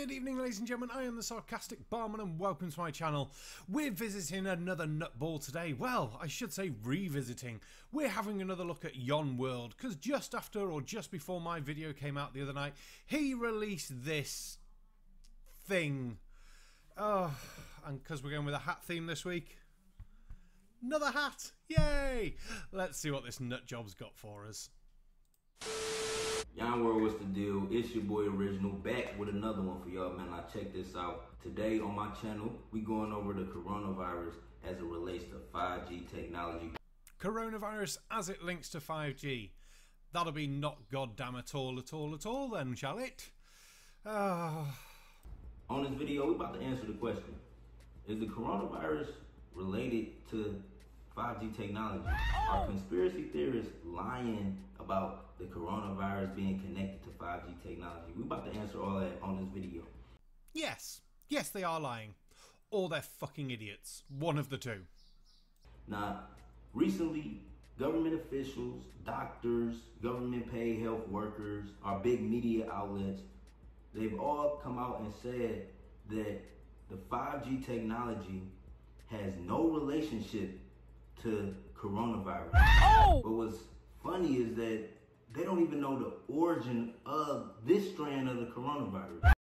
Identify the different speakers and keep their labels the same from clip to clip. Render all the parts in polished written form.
Speaker 1: Good evening, ladies and gentlemen. I am the Sarcastic Barman and welcome to my channel. We're visiting another nutball today. Well, I should say revisiting. We're having another look at Yon World because just after or just before my video came out the other night, he released this thing. And because we're going with a hat theme this week, another hat. Yay! Let's see what this nut job's got for us.
Speaker 2: Yon World, what's the deal? It's your boy Original back with another one for y'all, man. Now check this out. Today on my channel, we going over the coronavirus as it relates to 5G technology.
Speaker 1: Coronavirus as it links to 5G. That'll be not goddamn at all then, shall it?
Speaker 2: On this video, we're about to answer the question. Is the coronavirus related to 5G technology? Are conspiracy theorists lying about the coronavirus being connected to 5G technology? We're about to answer all that on this video.
Speaker 1: Yes, they are lying. Or they're fucking idiots. One of the two.
Speaker 2: Now, recently, government officials, doctors, government paid health workers, our big media outlets, they've all come out and said that the 5G technology has no relationship to coronavirus. But what's funny is that they don't even know the origin of this strand of the coronavirus.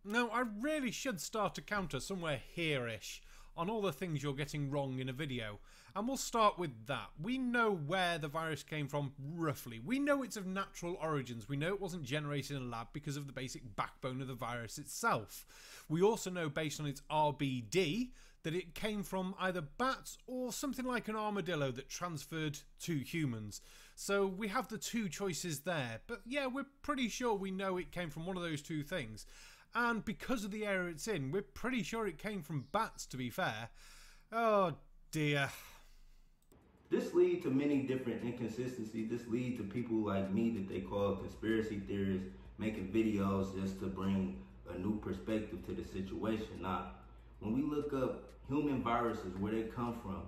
Speaker 1: Now, I really should start a counter somewhere here-ish on all the things you're getting wrong in a video. And we'll start with that. We know where the virus came from, roughly. We know it's of natural origins. We know it wasn't generated in a lab because of the basic backbone of the virus itself. We also know, based on its RBD, that it came from either bats or something like an armadillo that transferred to humans. So we have the two choices there. But yeah, we're pretty sure we know it came from one of those two things. And because of the area it's in, we're pretty sure it came from bats, to be fair. Oh dear.
Speaker 2: This leads to many different inconsistencies. This leads to people like me that they call conspiracy theorists making videos just to bring a new perspective to the situation. Now, when we look up human viruses, where they come from,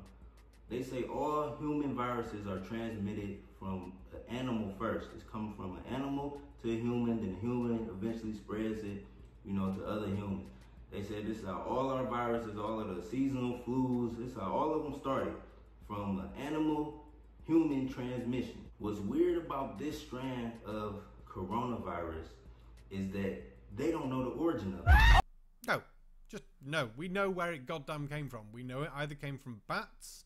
Speaker 2: they say all human viruses are transmitted from an animal first. It's coming from an animal to a human, then the human eventually spreads it, to other humans. They said this is how all our viruses, all of the seasonal flus, this is how all of them started, from an animal-human transmission. What's weird about this strand of coronavirus is that they don't know the origin of it.
Speaker 1: No, we know where it goddamn came from. We know it either came from bats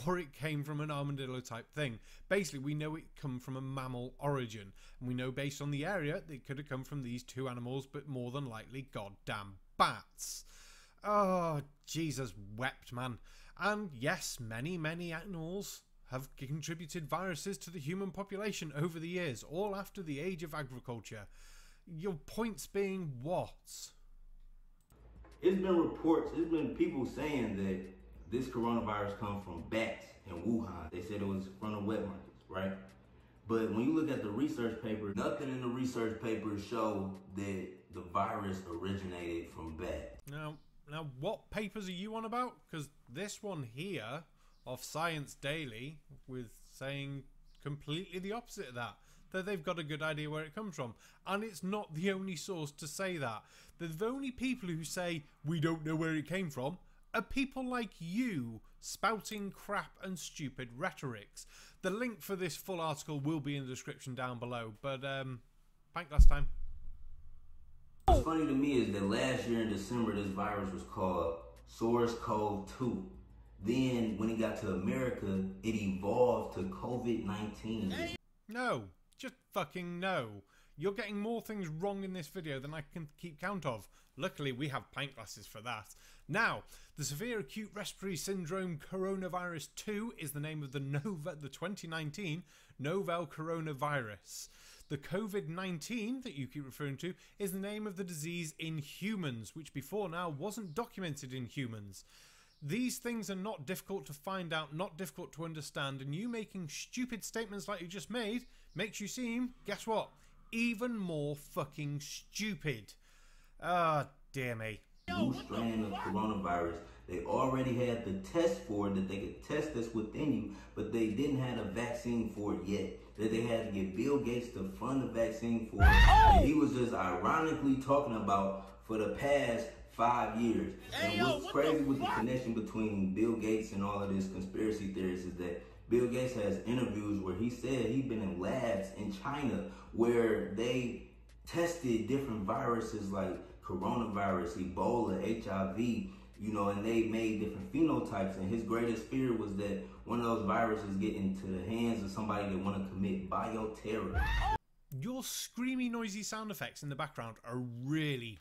Speaker 1: or it came from an armadillo type thing. Basically, we know it come from a mammal origin. And we know based on the area that it could have come from these two animals, but more than likely goddamn bats. Oh, Jesus wept, man. And yes, many animals have contributed viruses to the human population over the years, all after the age of agriculture. Your points being what?
Speaker 2: It's been people saying that this coronavirus comes from bats in Wuhan. They said it was from the wet markets, right? But when you look at the research paper, nothing in the research paper show that the virus originated from bats.
Speaker 1: Now what papers are you on about? Because this one here of Science Daily was saying completely the opposite of that. That they've got a good idea where it comes from. And it's not the only source to say that. The only people who say we don't know where it came from are people like you spouting crap and stupid rhetorics. The link for this full article will be in the description down below. But, Pintglass time.
Speaker 2: What's funny to me is that last year in December, this virus was called SARS-CoV-2. Then, when it got to America, it evolved to COVID-19.
Speaker 1: No. Just fucking no. You're getting more things wrong in this video than I can keep count of. Luckily, we have pint glasses for that. Now, the Severe Acute Respiratory Syndrome Coronavirus 2 is the name of the 2019 novel coronavirus. The COVID-19 that you keep referring to is the name of the disease in humans, which before now wasn't documented in humans. These things are not difficult to find out, not difficult to understand, and you making stupid statements like you just made makes you seem, guess what, even more fucking stupid. Ah, dear me.
Speaker 2: new strand of coronavirus. They already had the test for it, that they could test this within you, but they didn't have a vaccine for it yet. That they had to get Bill Gates to fund the vaccine for it. And he was just ironically talking about for the past 5 years. And what's crazy with the connection between Bill Gates and all of this conspiracy theories is that Bill Gates has interviews where he said he's been in labs in China where they tested different viruses like coronavirus, Ebola, HIV, you know, and they made different phenotypes. And his greatest fear was that one of those viruses get into the hands of somebody that want to commit bioterror.
Speaker 1: Your screamy, noisy sound effects in the background are really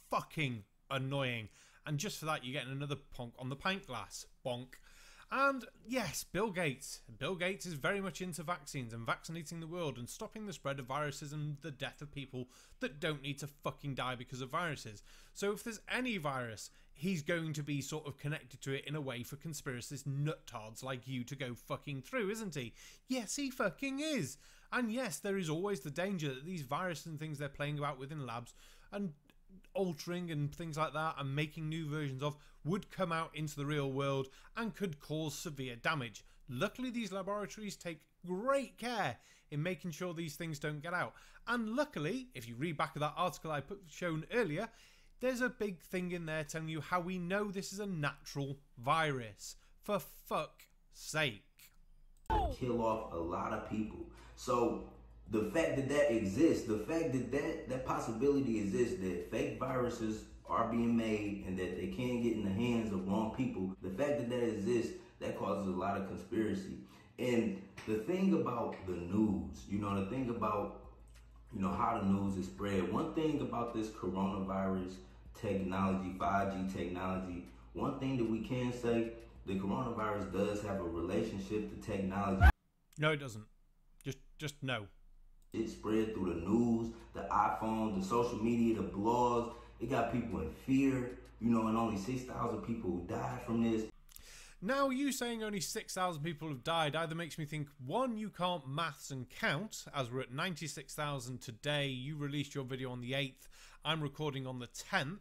Speaker 1: fucking annoying. And just for that, you're getting another ponk on the pint glass. Bonk. And yes, Bill Gates. Bill Gates is very much into vaccines and vaccinating the world and stopping the spread of viruses and the death of people that don't need to fucking die because of viruses. So if there's any virus, he's going to be sort of connected to it in a way for conspiracist nuttards like you to go fucking through, isn't he? Yes, he fucking is. And yes, there is always the danger that these viruses and things they're playing about within labs and altering and things like that and making new versions of would come out into the real world and could cause severe damage. Luckily, these laboratories take great care in making sure these things don't get out. And luckily, if you read back of that article I shown earlier, there's a big thing in there telling you how we know this is a natural virus. For fuck's sake.
Speaker 2: Kill off a lot of people. So the fact that that exists, the fact that that possibility exists, that fake viruses are being made and that they can't get in the hands of wrong people, the fact that that exists, that causes a lot of conspiracy. And the thing about the news, you know, the thing about, you know, how the news is spread, one thing about this coronavirus technology, 5G technology, one thing that we can say, the coronavirus does have a relationship to technology.
Speaker 1: No, it doesn't. Just no.
Speaker 2: It spread through the news, the iPhone, the social media, the blogs. It got people in fear, you know, and only 6,000 people died from this.
Speaker 1: Now, you saying only 6,000 people have died either makes me think, one, you can't maths and count, as we're at 96,000 today. You released your video on the 8th. I'm recording on the 10th.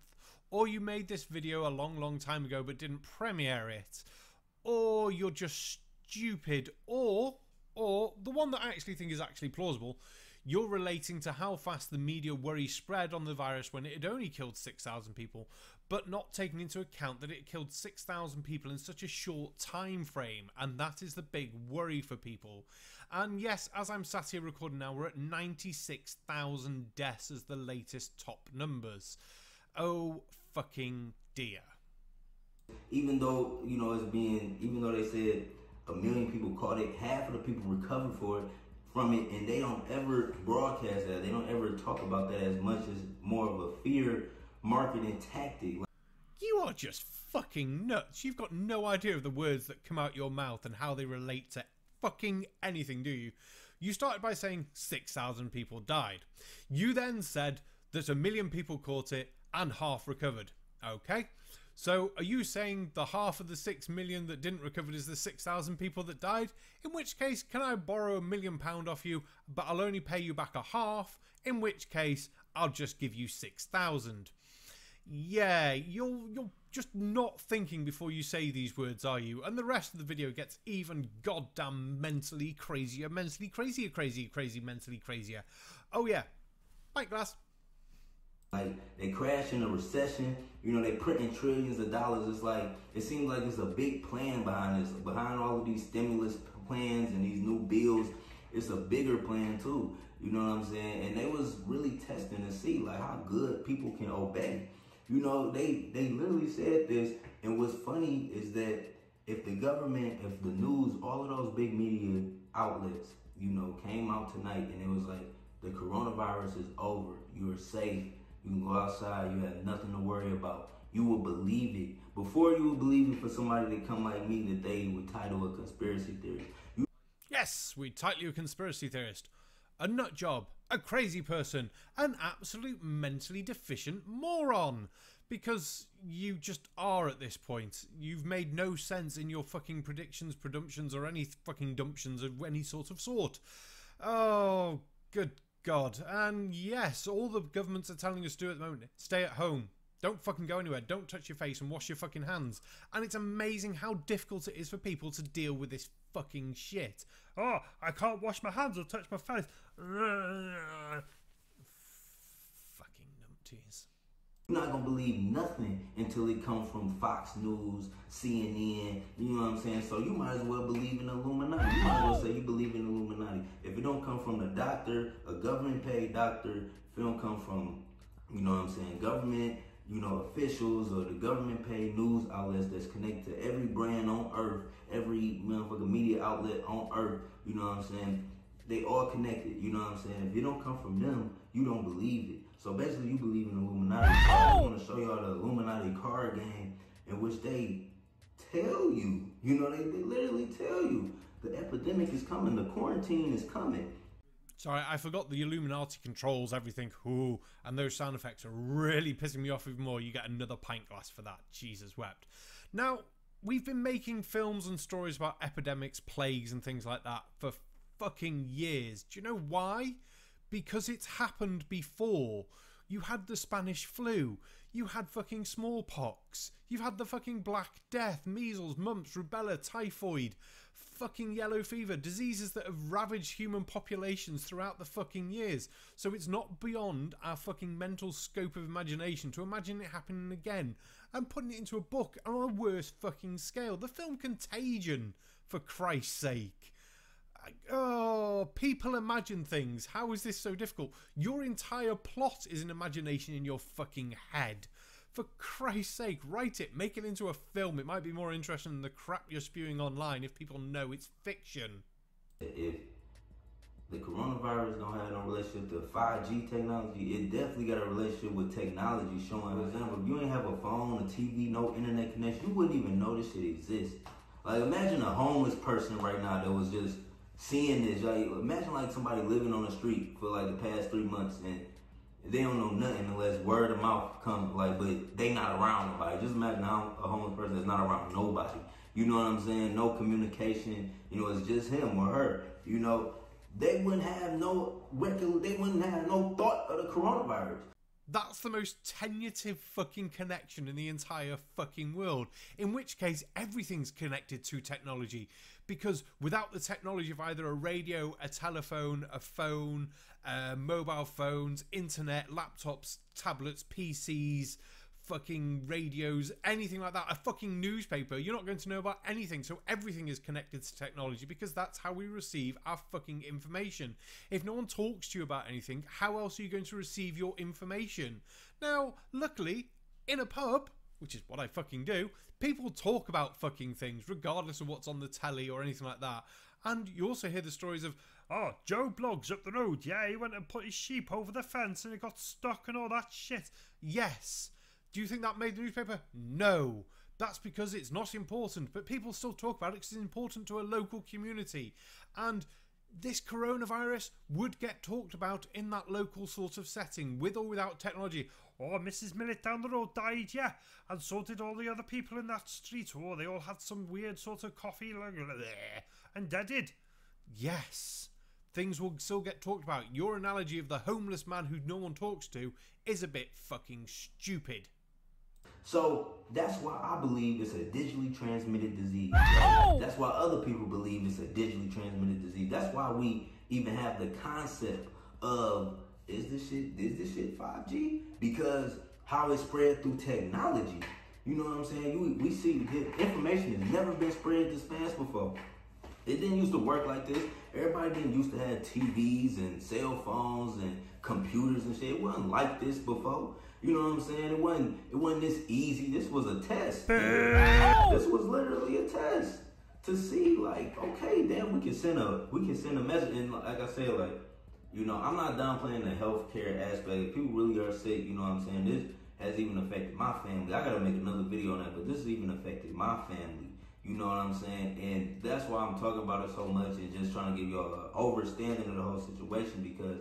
Speaker 1: Or you made this video a long time ago but didn't premiere it. Or you're just stupid. Or the one that I actually think is actually plausible, you're relating to how fast the media worry spread on the virus when it had only killed 6,000 people, but not taking into account that it killed 6,000 people in such a short time frame, and that is the big worry for people. And yes, as I'm sat here recording now, we're at 96,000 deaths as the latest top numbers. Oh fucking dear.
Speaker 2: Even though, you know, even though they said 1 million people caught it, half of the people recovered from it, and they don't ever broadcast that. They don't ever talk about that as much as more of a fear marketing tactic.
Speaker 1: You are just fucking nuts. You've got no idea of the words that come out your mouth and how they relate to fucking anything, do you? You started by saying 6,000 people died. You then said that 1 million people caught it and half recovered. Okay? So are you saying the half of the 6 million that didn't recover is the 6,000 people that died? In which case, can I borrow £1 million off you, but I'll only pay you back a half? In which case, I'll just give you 6,000. Yeah, you're just not thinking before you say these words, are you? And the rest of the video gets even goddamn mentally crazier. Oh yeah, pint glass.
Speaker 2: Like, they crash in a recession, you know, they printing trillions of dollars. It's like, it seems like there's a big plan behind this, behind all of these stimulus plans and these new bills. It's a bigger plan too, you know what I'm saying? And they was really testing to see like how good people can obey. You know, they literally said this, and what's funny is that if the government, if the news, all of those big media outlets, you know, came out tonight and it was like, the coronavirus is over, you're safe, you can go outside, you have nothing to worry about, you will believe it. Before you would believe it for somebody to come like me that they would title a conspiracy theorist.
Speaker 1: Yes, we title you a conspiracy theorist. A nut job, a crazy person, an absolute mentally deficient moron. Because you just are at this point. You've made no sense in your fucking predictions, presumptions, or any fucking dumptions of any sort of sort. Oh, good God. And yes, all the governments are telling us to do at the moment, stay at home. Don't fucking go anywhere. Don't touch your face and wash your fucking hands. And it's amazing how difficult it is for people to deal with this fucking shit. Oh, I can't wash my hands or touch my face. Fucking numpties.
Speaker 2: You're not gonna believe nothing until it comes from Fox News, CNN, you know what I'm saying? So you might as well believe in the Illuminati. You might as well say you believe in the Illuminati. If it don't come from the doctor, a government paid doctor, if it don't come from, you know what I'm saying, government, you know, officials or the government paid news outlets that's connected to every brand on earth, every motherfucking media outlet on earth, you know what I'm saying? They all connected, you know what I'm saying? If it don't come from them, you don't believe it. So basically you believe in the Illuminati. I want to show y'all the Illuminati card game in which they tell you, you know, they literally tell you the epidemic is coming, the quarantine is coming.
Speaker 1: Sorry, I forgot the Illuminati controls everything. Ooh, and those sound effects are really pissing me off even more. You get another pint glass for that. Jesus wept. Now, we've been making films and stories about epidemics, plagues and things like that for fucking years. Do you know why? Because it's happened before. You had the Spanish flu. You had fucking smallpox. You've had the fucking Black Death, measles, mumps, rubella, typhoid, fucking yellow fever, diseases that have ravaged human populations throughout the fucking years. So it's not beyond our fucking mental scope of imagination to imagine it happening again and putting it into a book on a worse fucking scale. The film Contagion, for Christ's sake. Oh, people imagine things. How is this so difficult? Your entire plot is an imagination in your fucking head. For Christ's sake, write it. Make it into a film. It might be more interesting than the crap you're spewing online if people know it's fiction.
Speaker 2: If the coronavirus don't have no relationship to 5G technology, it definitely got a relationship with technology showing. For example, if you ain't have a phone, a TV, no internet connection, you wouldn't even know this shit exists. Like, imagine a homeless person right now that was just seeing this. Like, imagine like somebody living on the street for like the past 3 months and they don't know nothing unless word of mouth come, like, but they not around nobody. Just imagine how a homeless person that's not around nobody. You know what I'm saying? No communication. You know, it's just him or her. You know, they wouldn't have no thought of the coronavirus.
Speaker 1: That's the most tentative fucking connection in the entire fucking world. In which case, everything's connected to technology. Because without the technology of either a radio, a telephone, a phone, mobile phones, internet, laptops, tablets, PCs, fucking radios, anything like that, a fucking newspaper, you're not going to know about anything. So everything is connected to technology because that's how we receive our fucking information. If no one talks to you about anything, how else are you going to receive your information? Now, luckily, in a pub, which is what I fucking do, people talk about fucking things regardless of what's on the telly or anything like that. And you also hear the stories of, oh, Joe Bloggs up the road, yeah, he went and put his sheep over the fence and it got stuck and all that shit. Yes. Do you think that made the newspaper? No. That's because it's not important, but people still talk about it because it's important to a local community. And this coronavirus would get talked about in that local sort of setting, with or without technology. Oh, Mrs. Millet down the road died, yeah, and so did all the other people in that street. Oh, they all had some weird sort of coffee, and deaded. Yes, things will still get talked about. Your analogy of the homeless man who no one talks to is a bit fucking stupid.
Speaker 2: So that's why I believe it's a digitally transmitted disease. Right? That's why other people believe it's a digitally transmitted disease. That's why we even have the concept of, is this shit 5G? Because how it spread through technology. You know what I'm saying? We see information has never been spread this fast before. It didn't used to work like this. Everybody didn't used to have TVs and cell phones and computers and shit. It wasn't like this before. You know what I'm saying? It wasn't this easy. This was a test. This was literally a test to see, like, okay, damn, we can send a message. And like I said, like, you know, I'm not downplaying the healthcare aspect. If people really are sick, you know what I'm saying? This has even affected my family. I gotta make another video on that, but this has even affected my family. You know what I'm saying? And that's why I'm talking about it so much and just trying to give y'all an overstanding of the whole situation, because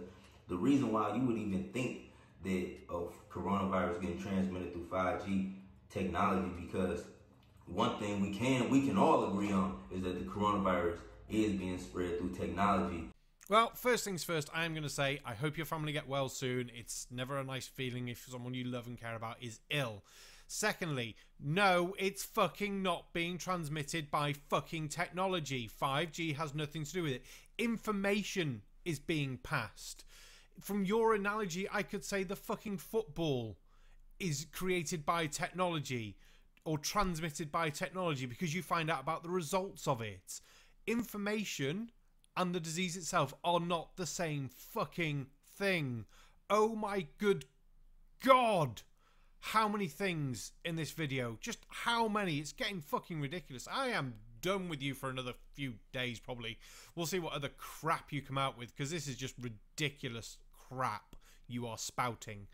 Speaker 2: the reason why you would even think that of coronavirus getting transmitted through 5G technology, because one thing we can all agree on is that the coronavirus is being spread through technology.
Speaker 1: Well, first things first, I am going to say I hope your family get well soon. It's never a nice feeling if someone you love and care about is ill. Secondly, no, it's fucking not being transmitted by fucking technology. 5G has nothing to do with it. Information is being passed. From your analogy, I could say the fucking football is created by technology or transmitted by technology because you find out about the results of it. Information and the disease itself are not the same fucking thing. Oh my good God. How many things in this video? Just how many? It's getting fucking ridiculous. I am done with you for another few days probably. We'll see what other crap you come out with, because this is just ridiculous crap you are spouting.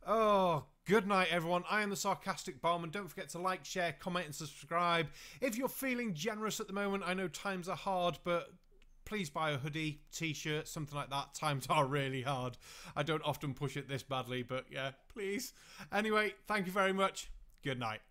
Speaker 1: Oh, good night everyone. I am the Sarcastic Barman. Don't forget to like, share, comment and subscribe. If you're feeling generous at the moment, I know times are hard, but please buy a hoodie, t-shirt, something like that. Times are really hard. I don't often push it this badly, but yeah, please. Anyway, thank you very much. Good night.